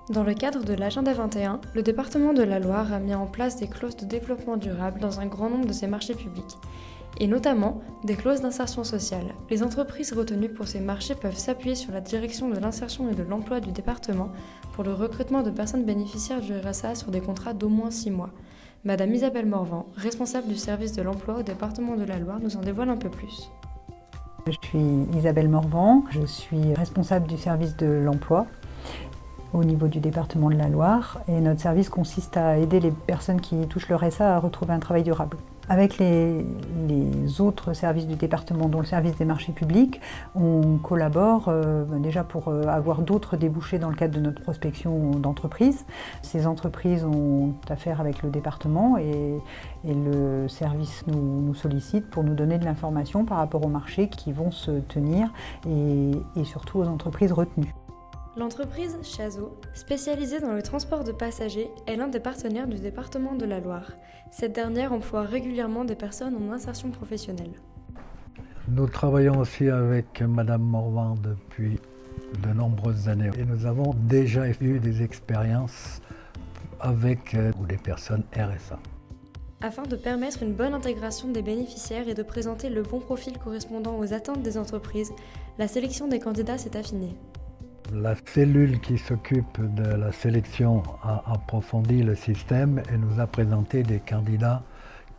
Dans le cadre de l'Agenda 21, le département de la Loire a mis en place des clauses de développement durable dans un grand nombre de ses marchés publics, et notamment des clauses d'insertion sociale. Les entreprises retenues pour ces marchés peuvent s'appuyer sur la direction de l'insertion et de l'emploi du département pour le recrutement de personnes bénéficiaires du RSA sur des contrats d'au moins 6 mois. Madame Isabelle Morvan, responsable du service de l'emploi au département de la Loire, nous en dévoile un peu plus. Je suis Isabelle Morvan, je suis responsable du service de l'emploi au niveau du département de la Loire et notre service consiste à aider les personnes qui touchent le RSA à retrouver un travail durable. Avec les autres services du département, dont le service des marchés publics, on collabore déjà pour avoir d'autres débouchés dans le cadre de notre prospection d'entreprises. Ces entreprises ont affaire avec le département et le service nous sollicite pour nous donner de l'information par rapport aux marchés qui vont se tenir et surtout aux entreprises retenues. L'entreprise Chazo, spécialisée dans le transport de passagers, est l'un des partenaires du département de la Loire. Cette dernière emploie régulièrement des personnes en insertion professionnelle. Nous travaillons aussi avec Madame Morvan depuis de nombreuses années et nous avons déjà eu des expériences avec des personnes RSA. Afin de permettre une bonne intégration des bénéficiaires et de présenter le bon profil correspondant aux attentes des entreprises, la sélection des candidats s'est affinée. La cellule qui s'occupe de la sélection a approfondi le système et nous a présenté des candidats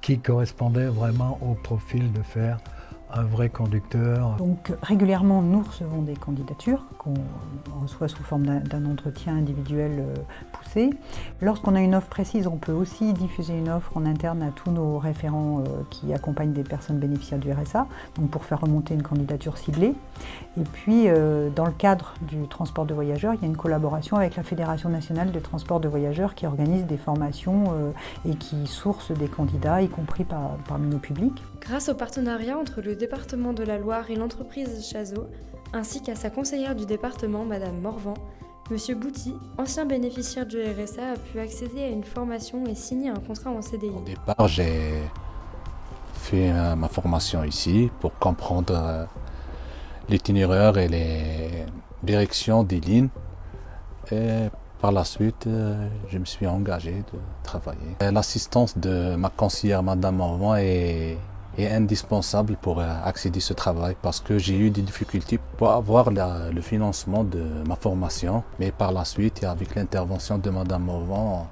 qui correspondaient vraiment au profil de faire un vrai conducteur. Donc régulièrement, nous recevons des candidatures qu'on reçoit sous forme d'un entretien individuel poussé. Lorsqu'on a une offre précise, on peut aussi diffuser une offre en interne à tous nos référents qui accompagnent des personnes bénéficiaires du RSA, donc pour faire remonter une candidature ciblée. Et puis, dans le cadre du transport de voyageurs, il y a une collaboration avec la Fédération nationale des transports de voyageurs qui organise des formations et qui source des candidats, y compris parmi nos publics. Grâce au partenariat entre le département de la Loire et l'entreprise Chazo, ainsi qu'à sa conseillère du département, Madame Morvan, Monsieur Bouty, ancien bénéficiaire du RSA, a pu accéder à une formation et signer un contrat en CDI. Au départ, j'ai fait ma formation ici pour comprendre l'itinéraire et les directions des lignes. Et par la suite, je me suis engagé de travailler. L'assistance de ma conseillère, Madame Morvan, est indispensable pour accéder à ce travail parce que j'ai eu des difficultés pour avoir le financement de ma formation. Mais par la suite, et avec l'intervention de Madame Morvan,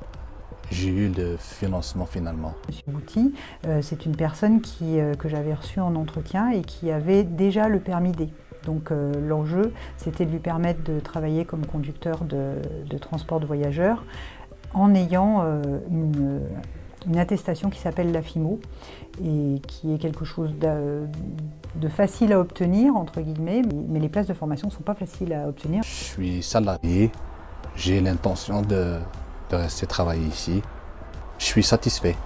j'ai eu le financement finalement. Monsieur Bouty, c'est une personne que j'avais reçue en entretien et qui avait déjà le permis D. Donc l'enjeu, c'était de lui permettre de travailler comme conducteur de transport de voyageurs en ayant une attestation qui s'appelle l'AFIMO et qui est quelque chose de facile à obtenir, entre guillemets, mais les places de formation ne sont pas faciles à obtenir. Je suis salarié, j'ai l'intention de rester travailler ici. Je suis satisfait.